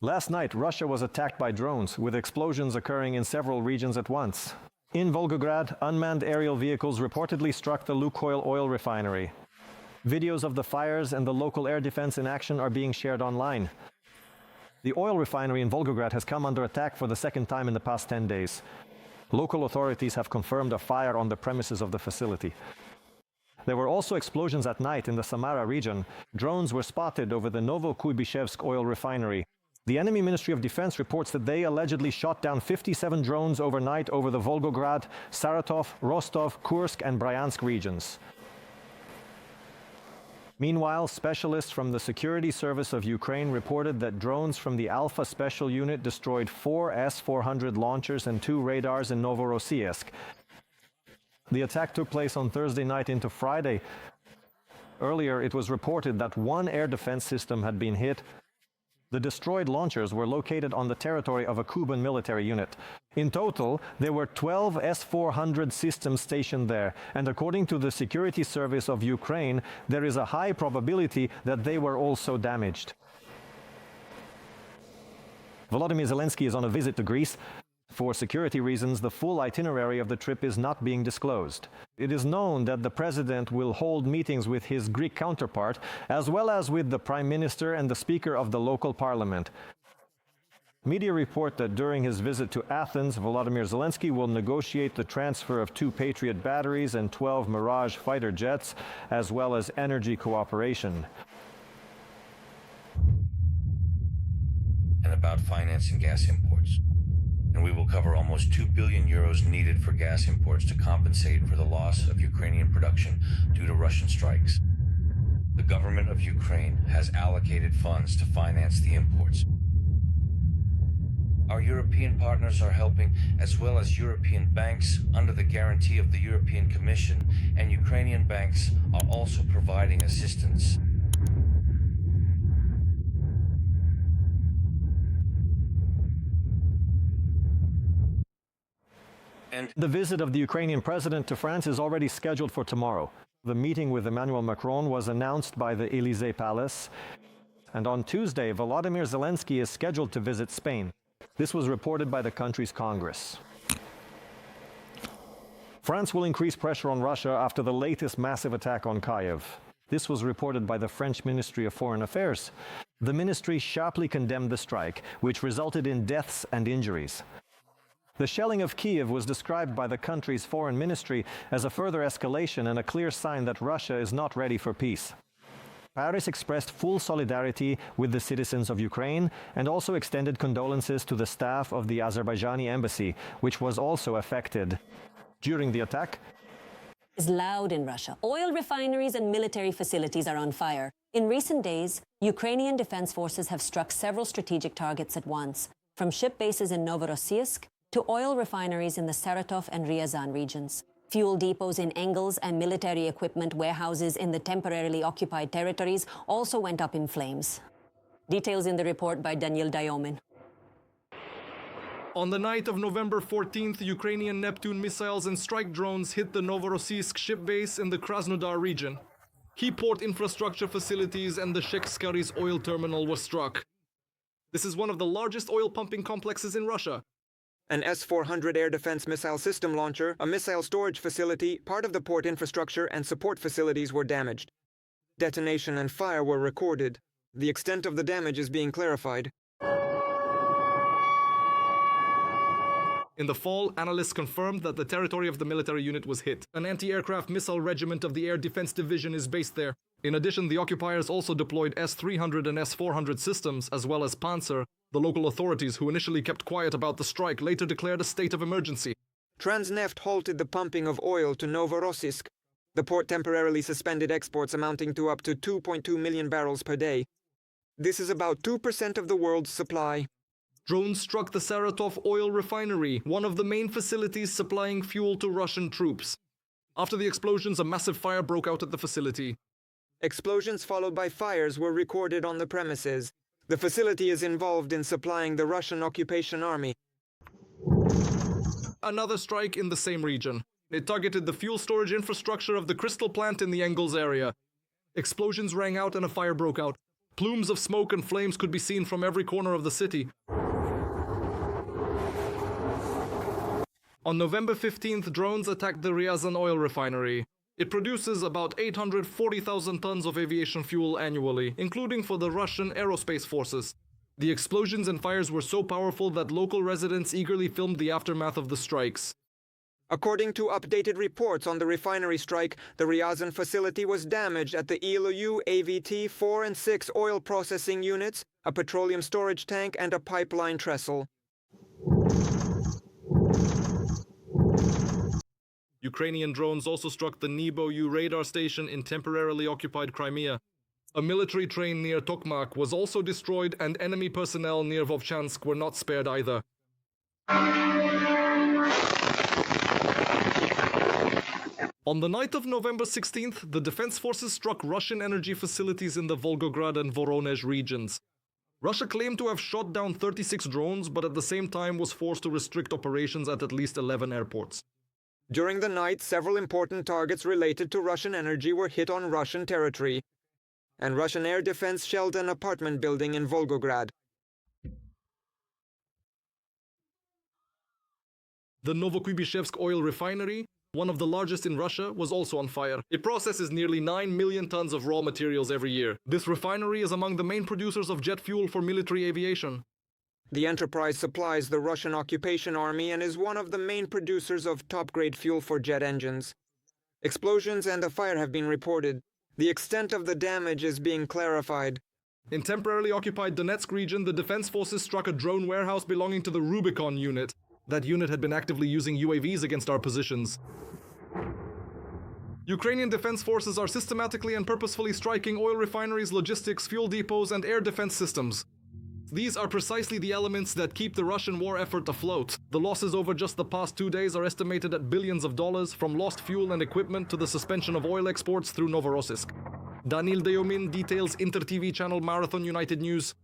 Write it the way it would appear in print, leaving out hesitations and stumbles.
Last night, Russia was attacked by drones, with explosions occurring in several regions at once. In Volgograd, unmanned aerial vehicles reportedly struck the Lukoil oil refinery. Videos of the fires and the local air defense in action are being shared online. The oil refinery in Volgograd has come under attack for the second time in the past 10 days. Local authorities have confirmed a fire on the premises of the facility. There were also explosions at night in the Samara region. Drones were spotted over the Novokuybishevsk oil refinery. The enemy Ministry of Defense reports that they allegedly shot down 57 drones overnight over the Volgograd, Saratov, Rostov, Kursk and Bryansk regions. Meanwhile, specialists from the Security Service of Ukraine reported that drones from the Alpha Special Unit destroyed 4 S-400 launchers and 2 radars in Novorossiysk. The attack took place on Thursday night into Friday. Earlier, it was reported that 1 air defense system had been hit. The destroyed launchers were located on the territory of a Kuban military unit. In total, there were 12 S-400 systems stationed there, and according to the Security Service of Ukraine, there is a high probability that they were also damaged. Volodymyr Zelensky is on a visit to Greece. For security reasons, the full itinerary of the trip is not being disclosed. It is known that the president will hold meetings with his Greek counterpart, as well as with the prime minister and the speaker of the local parliament. Media report that during his visit to Athens, Volodymyr Zelensky will negotiate the transfer of 2 Patriot batteries and 12 Mirage fighter jets, as well as energy cooperation. And about financing gas imports. And we will cover almost 2 billion euros needed for gas imports to compensate for the loss of Ukrainian production due to Russian strikes. The government of Ukraine has allocated funds to finance the imports. Our European partners are helping, as well as European banks under the guarantee of the European Commission, and Ukrainian banks are also providing assistance. The visit of the Ukrainian president to France is already scheduled for tomorrow. The meeting with Emmanuel Macron was announced by the Élysée Palace. And on Tuesday, Volodymyr Zelensky is scheduled to visit Spain. This was reported by the country's Congress. France will increase pressure on Russia after the latest massive attack on Kyiv. This was reported by the French Ministry of Foreign Affairs. The ministry sharply condemned the strike, which resulted in deaths and injuries. The shelling of Kyiv was described by the country's foreign ministry as a further escalation and a clear sign that Russia is not ready for peace. Paris expressed full solidarity with the citizens of Ukraine and also extended condolences to the staff of the Azerbaijani embassy, which was also affected. During the attack, is loud in Russia. Oil refineries and military facilities are on fire. In recent days, Ukrainian defense forces have struck several strategic targets at once, from ship bases in Novorossiysk to oil refineries in the Saratov and Ryazan regions. Fuel depots in Engels and military equipment warehouses in the temporarily occupied territories also went up in flames. Details in the report by Daniel Dayomin. On the night of November 14th, Ukrainian Neptune missiles and strike drones hit the Novorossiysk ship base in the Krasnodar region. Key port infrastructure facilities and the Shekskary's oil terminal were struck. This is one of the largest oil pumping complexes in Russia. An S-400 air defense missile system launcher, a missile storage facility, part of the port infrastructure and support facilities were damaged. Detonation and fire were recorded. The extent of the damage is being clarified. In the fall, analysts confirmed that the territory of the military unit was hit. An anti-aircraft missile regiment of the Air Defense Division is based there. In addition, the occupiers also deployed S-300 and S-400 systems, as well as Panzer. The local authorities, who initially kept quiet about the strike, later declared a state of emergency. Transneft halted the pumping of oil to Novorossiysk. The port temporarily suspended exports amounting to up to 2.2 million barrels per day. This is about 2% of the world's supply. Drones struck the Saratov oil refinery, one of the main facilities supplying fuel to Russian troops. After the explosions, a massive fire broke out at the facility. Explosions followed by fires were recorded on the premises. The facility is involved in supplying the Russian occupation army. Another strike in the same region. It targeted the fuel storage infrastructure of the crystal plant in the Engels area. Explosions rang out and a fire broke out. Plumes of smoke and flames could be seen from every corner of the city. On November 15th, drones attacked the Ryazan oil refinery. It produces about 840,000 tons of aviation fuel annually, including for the Russian aerospace forces. The explosions and fires were so powerful that local residents eagerly filmed the aftermath of the strikes. According to updated reports on the refinery strike, the Ryazan facility was damaged at the Iloyu AVT 4 and 6 oil processing units, a petroleum storage tank, and a pipeline trestle. Ukrainian drones also struck the Nibo-U radar station in temporarily occupied Crimea. A military train near Tokmak was also destroyed, and enemy personnel near Vovchansk were not spared either. On the night of November 16th, the defense forces struck Russian energy facilities in the Volgograd and Voronezh regions. Russia claimed to have shot down 36 drones, but at the same time was forced to restrict operations at least 11 airports. During the night, several important targets related to Russian energy were hit on Russian territory, and Russian air defense shelled an apartment building in Volgograd. The Novokuybishevsk oil refinery, one of the largest in Russia, was also on fire. It processes nearly 9 million tons of raw materials every year. This refinery is among the main producers of jet fuel for military aviation. The enterprise supplies the Russian occupation army and is one of the main producers of top-grade fuel for jet engines. Explosions and a fire have been reported. The extent of the damage is being clarified. In temporarily occupied Donetsk region, the defense forces struck a drone warehouse belonging to the Rubicon unit. That unit had been actively using UAVs against our positions. Ukrainian defense forces are systematically and purposefully striking oil refineries, logistics, fuel depots, and air defense systems. These are precisely the elements that keep the Russian war effort afloat. The losses over just the past 2 days are estimated at billions of dollars, from lost fuel and equipment to the suspension of oil exports through Novorossiysk. Danil Deyomin details Inter-TV channel Marathon United News.